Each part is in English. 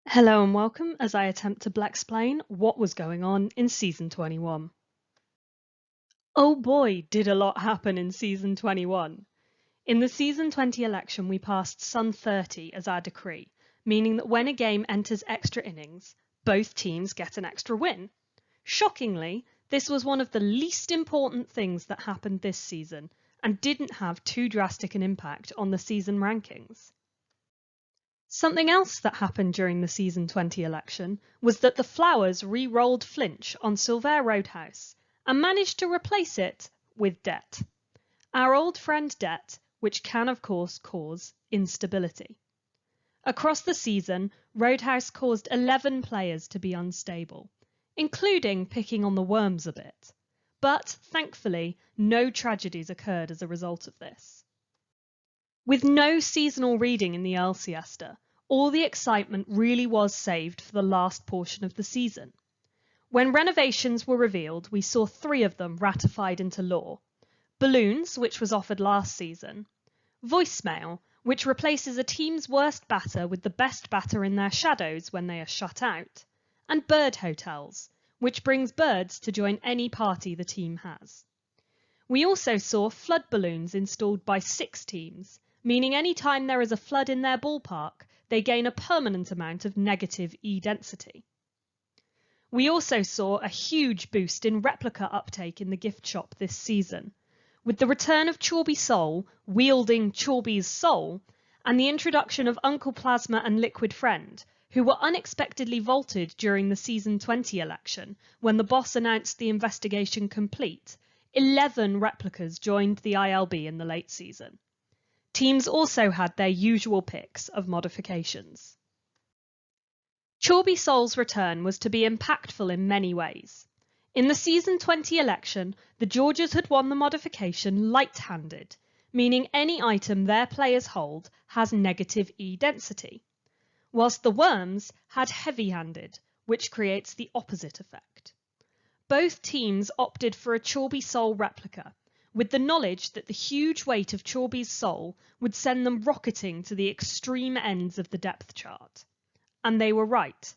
Hello and welcome as I attempt to explain what was going on in Season 21. Oh boy, did a lot happen in Season 21. In the Season 20 election, we passed Sun 30 as our decree, meaning that when a game enters extra innings, both teams get an extra win. Shockingly, this was one of the least important things that happened this season and didn't have too drastic an impact on the season rankings. Something else that happened during the Season 20 election was that the Flowers re-rolled Flinch on Silver Roadhouse and managed to replace it with debt. Our old friend debt, which can of course cause instability. Across the season, Roadhouse caused 11 players to be unstable, including picking on the Worms a bit. But thankfully, no tragedies occurred as a result of this. With no seasonal reading in the Earl Siesta, all the excitement really was saved for the last portion of the season. When renovations were revealed, we saw 3 of them ratified into law. Balloons, which was offered last season. Voicemail, which replaces a team's worst batter with the best batter in their shadows when they are shut out. And bird hotels, which brings birds to join any party the team has. We also saw flood balloons installed by 6 teams, meaning any time there is a flood in their ballpark, they gain a permanent amount of negative E-density. We also saw a huge boost in replica uptake in the gift shop this season, with the return of Chorby Soul, wielding Chorby's soul, and the introduction of Uncle Plasma and Liquid Friend, who were unexpectedly vaulted during the Season 20 election when the boss announced the investigation complete. 11 replicas joined the ILB in the late season. Teams also had their usual picks of modifications. Chorby Soul's return was to be impactful in many ways. In the Season 20 election, the Georges had won the modification light-handed, meaning any item their players hold has negative E-density, whilst the Worms had heavy-handed, which creates the opposite effect. Both teams opted for a Chorby Soul replica, with the knowledge that the huge weight of Chorby's soul would send them rocketing to the extreme ends of the depth chart. And they were right.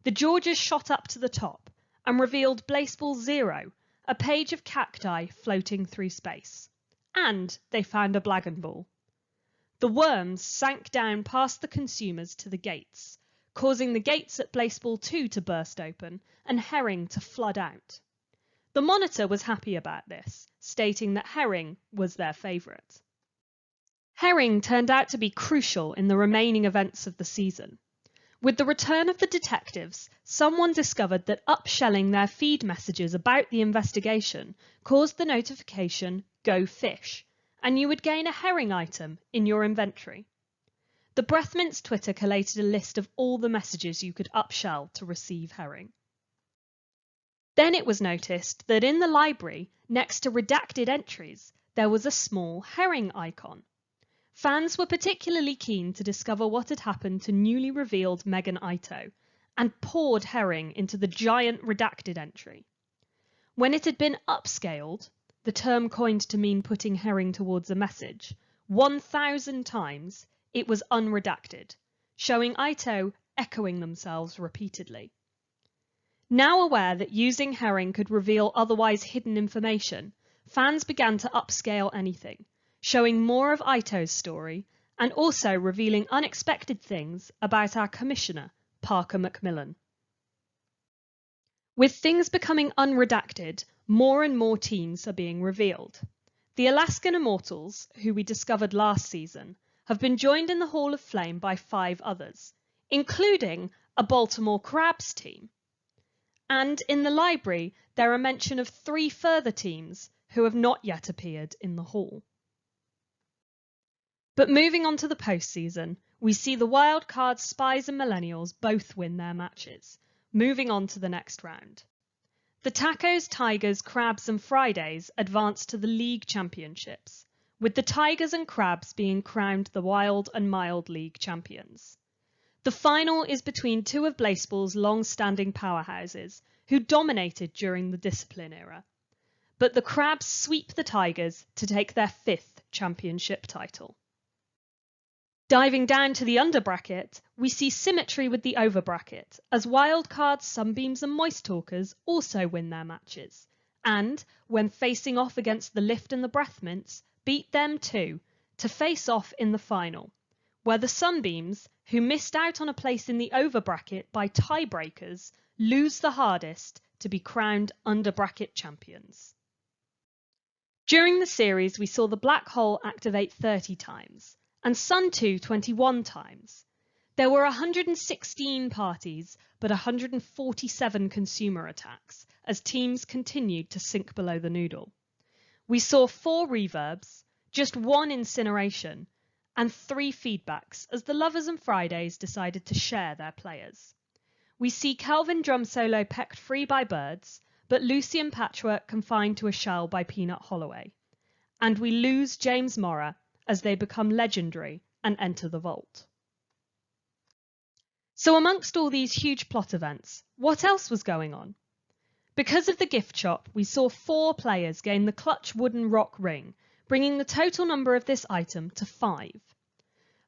The Georges shot up to the top and revealed Blaseball 0, a page of cacti floating through space. And they found a Blagonball. The Worms sank down past the consumers to the gates, causing the gates at Blaseball 2 to burst open and Herring to flood out. The Monitor was happy about this, stating that Herring was their favourite. Herring turned out to be crucial in the remaining events of the season. With the return of the detectives, someone discovered that upshelling their feed messages about the investigation caused the notification "Go Fish," and you would gain a herring item in your inventory. The Breathmints Twitter collated a list of all the messages you could upshell to receive herring. Then it was noticed that in the library, next to redacted entries, there was a small herring icon. Fans were particularly keen to discover what had happened to newly revealed Megan Ito, and poured herring into the giant redacted entry. When it had been upscaled, the term coined to mean putting herring towards a message, 1,000 times, it was unredacted, showing Ito echoing themselves repeatedly. Now aware that using herring could reveal otherwise hidden information, fans began to upscale anything, showing more of Ito's story and also revealing unexpected things about our commissioner, Parker McMillan. With things becoming unredacted, more and more teams are being revealed. The Alaskan Immortals, who we discovered last season, have been joined in the Hall of Flame by 5 others, including a Baltimore Crabs team. And in the library, there are mention of 3 further teams who have not yet appeared in the hall. But moving on to the postseason, we see the wildcard Spies and Millennials both win their matches, moving on to the next round. The Tacos, Tigers, Crabs and Fridays advance to the League Championships, with the Tigers and Crabs being crowned the Wild and Mild League champions. The final is between 2 of Blaseball's long-standing powerhouses, who dominated during the discipline era. But the Crabs sweep the Tigers to take their 5th championship title. Diving down to the under bracket, we see symmetry with the over bracket, as wildcards Sunbeams and Moist Talkers also win their matches, and, when facing off against the Lift and the Breath Mints, beat them too, to face off in the final, where the Sunbeams, who missed out on a place in the over bracket by tiebreakers, lose the hardest to be crowned under bracket champions. During the series, we saw the Black Hole activate 30 times, and Sun 2 21 times. There were 116 parties, but 147 consumer attacks, as teams continued to sink below the noodle. We saw 4 reverbs, just 1 incineration, and 3 feedbacks, as the Lovers and Fridays decided to share their players. We see Kelvin drum solo pecked free by birds, but Lucian Patchwork confined to a shell by Peanut Holloway. And we lose James Morra, as they become legendary and enter the vault. So amongst all these huge plot events, what else was going on? Because of the gift shop, we saw 4 players gain the clutch wooden rock ring, bringing the total number of this item to 5.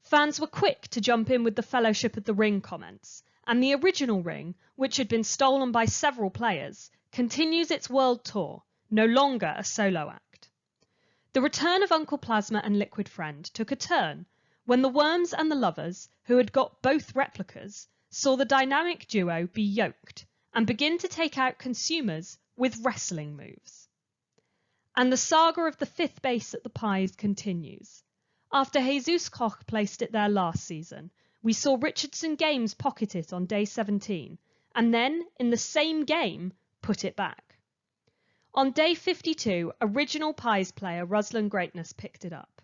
Fans were quick to jump in with the Fellowship of the Ring comments, and the original ring, which had been stolen by several players, continues its world tour, no longer a solo act. The return of Uncle Plasma and Liquid Friend took a turn when the Worms and the Lovers, who had got both replicas, saw the dynamic duo be yoked and begin to take out consumers with wrestling moves. And the saga of the 5th base at the Pies continues. After Jesus Koch placed it there last season, we saw Richardson Games pocket it on day 17, and then, in the same game, put it back. On day 52, original Pies player Ruslan Greatness picked it up.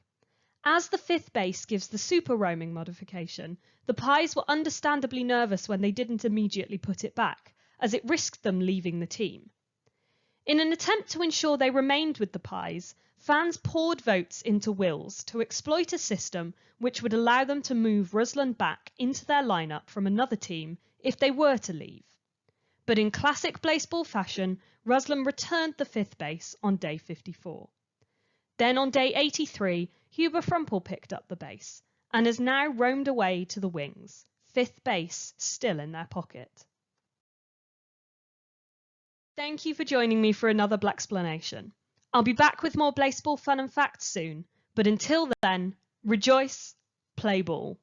As the 5th base gives the super roaming modification, the Pies were understandably nervous when they didn't immediately put it back, as it risked them leaving the team. In an attempt to ensure they remained with the Pies, fans poured votes into wills to exploit a system which would allow them to move Ruslan back into their lineup from another team if they were to leave. But in classic Blaseball fashion, Ruslan returned the 5th base on day 54. Then on day 83, Huber Frumple picked up the base, and has now roamed away to the wings, 5th base still in their pocket. Thank you for joining me for another Blaxplanation. I'll be back with more Blaseball fun and facts soon, but until then, rejoice, play ball.